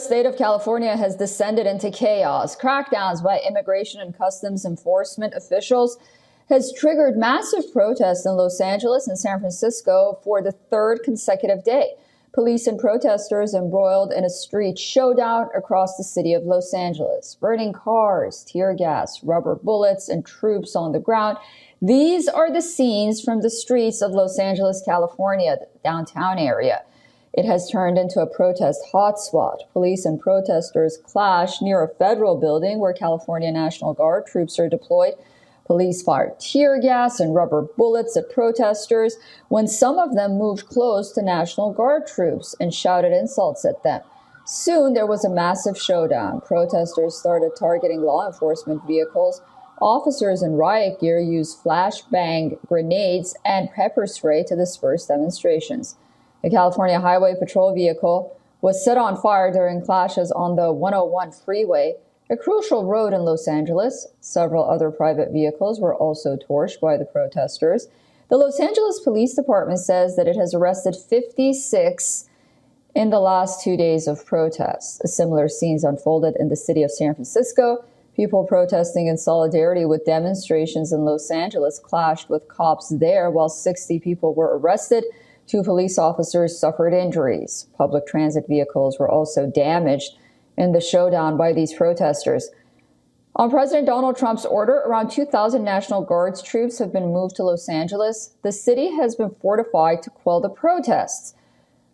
state of California has descended into chaos. Crackdowns by immigration and customs enforcement officials has triggered massive protests in Los Angeles and San Francisco for the third consecutive day. Police and protesters embroiled in a street showdown across the city of Los Angeles, burning cars, tear gas, rubber bullets, and troops on the ground. These are the scenes from the streets of Los Angeles, California, the downtown area. It has turned into a protest hotspot. Police and protesters clash near a federal building where California National Guard troops are deployed. Police fired tear gas and rubber bullets at protesters when some of them moved close to National Guard troops and shouted insults at them. Soon there was a massive showdown. Protesters started targeting law enforcement vehicles. Officers in riot gear used flashbang grenades and pepper spray to disperse demonstrations. The California Highway Patrol vehicle was set on fire during clashes on the 101 freeway, a crucial road in Los Angeles. Several other private vehicles were also torched by the protesters. The Los Angeles Police Department says that it has arrested 56 in the last 2 days of protests. Similar scenes unfolded in the city of San Francisco. People protesting in solidarity with demonstrations in Los Angeles clashed with cops there, while 60 people were arrested. 2 police officers suffered injuries. Public transit vehicles were also damaged in the showdown by these protesters. On President Donald Trump's order, around 2,000 National Guards troops have been moved to Los Angeles. The city has been fortified to quell the protests.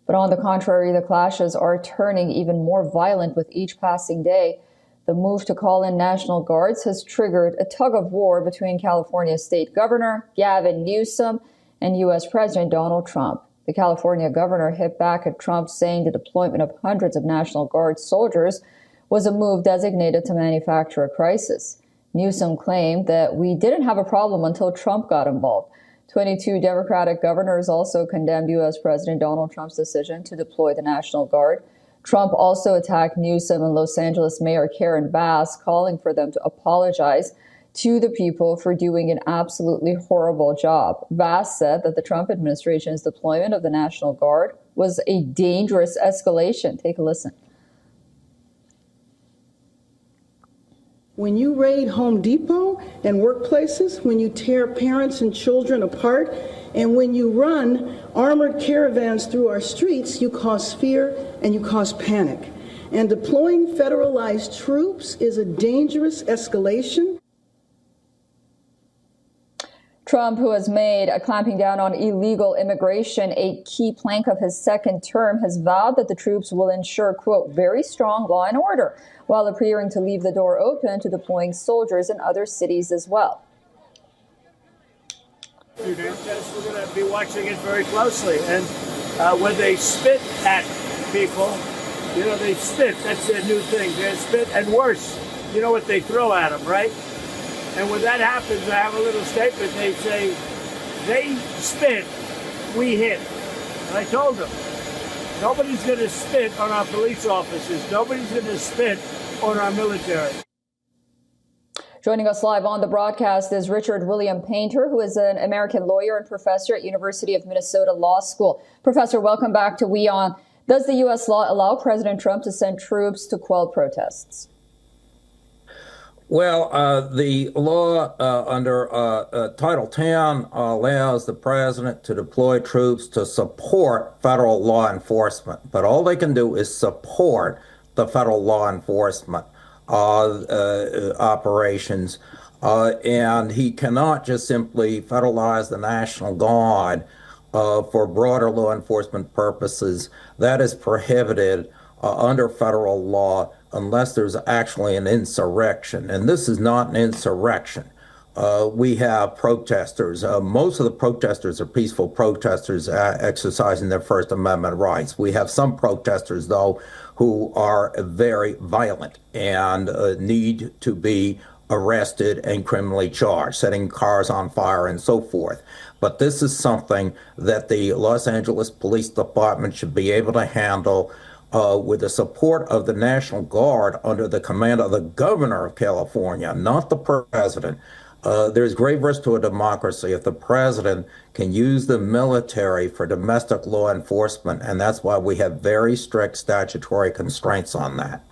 But on the contrary, the clashes are turning even more violent with each passing day. The move to call in National Guards has triggered a tug-of-war between California State Governor Gavin Newsom and U.S. President Donald Trump. The California governor hit back at Trump, saying the deployment of hundreds of National Guard soldiers was a move designated to manufacture a crisis. Newsom claimed that we didn't have a problem until Trump got involved. 22 Democratic governors also condemned U.S. President Donald Trump's decision to deploy the National Guard. Trump also attacked Newsom and Los Angeles Mayor Karen Bass, calling for them to apologize to the people for doing an absolutely horrible job. Bass said that the Trump administration's deployment of the National Guard was a dangerous escalation. Take a listen. When you raid Home Depot and workplaces, when you tear parents and children apart, and when you run armored caravans through our streets, you cause fear and you cause panic. And deploying federalized troops is a dangerous escalation. Trump, who has made clamping down on illegal immigration a key plank of his second term, has vowed that the troops will ensure, quote, very strong law and order, while appearing to leave the door open to deploying soldiers in other cities as well. We're going to be watching it very closely. And when they spit at people, you know, they spit. That's their new thing. They spit, and worse, you know what they throw at them, right? And when that happens, I have a little statement. They say, they spit, we hit. And I told them, nobody's going to spit on our police officers. Nobody's going to spit on our military. Joining us live on the broadcast is Richard William Painter, who is an American lawyer and professor at University of Minnesota Law School. Professor, welcome back to WION. Does the U.S. law allow President Trump to send troops to quell protests? Well, the law under Title 10 allows the president to deploy troops to support federal law enforcement, but all they can do is support the federal law enforcement operations, and he cannot just simply federalize the National Guard for broader law enforcement purposes. That is prohibited under federal law unless there's actually an insurrection. And this is not an insurrection. We have protesters. Most of the protesters are peaceful protesters exercising their First Amendment rights. We have some protesters, though, who are very violent and need to be arrested and criminally charged, setting cars on fire and so forth. But this is something that the Los Angeles Police Department should be able to handle with the support of the National Guard under the command of the governor of California, not the president. There's great risk to a democracy if the president can use the military for domestic law enforcement, and that's why we have very strict statutory constraints on that.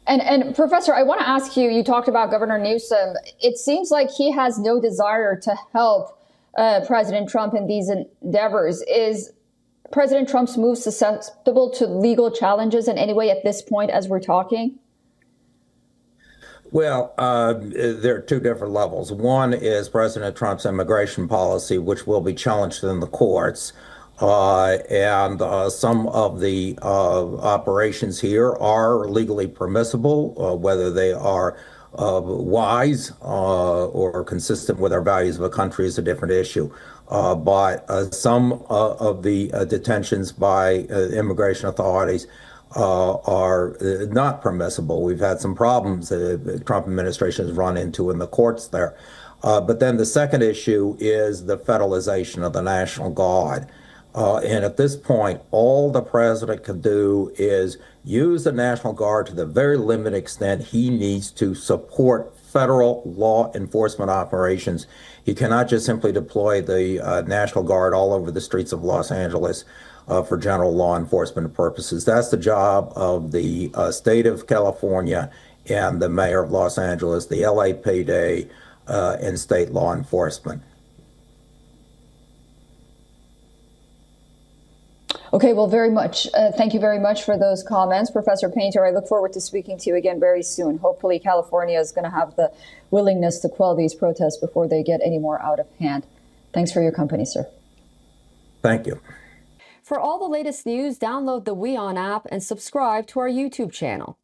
And Professor, I want to ask you, you talked about Governor Newsom. It seems like he has no desire to help President Trump in these endeavors. Is President Trump's move susceptible to legal challenges in any way at this point as we're talking? Well, there are two different levels. One is President Trump's immigration policy, which will be challenged in the courts. And some of the operations here are legally permissible, whether they are wise or consistent with our values of a country is a different issue. But some of the detentions by immigration authorities are not permissible. We've had some problems the Trump administration has run into in the courts there. But then the second issue is the federalization of the National Guard. And at this point, all the president can do is use the National Guard to the very limited extent he needs to support federal law enforcement operations. He cannot just simply deploy the National Guard all over the streets of Los Angeles for general law enforcement purposes. That's the job of the state of California and the mayor of Los Angeles, the LAPD, and state law enforcement. Okay, well, thank you very much for those comments, Professor Painter. I look forward to speaking to you again very soon. Hopefully, California is going to have the willingness to quell these protests before they get any more out of hand. Thanks for your company, sir. Thank you. For all the latest news, download the WION app and subscribe to our YouTube channel.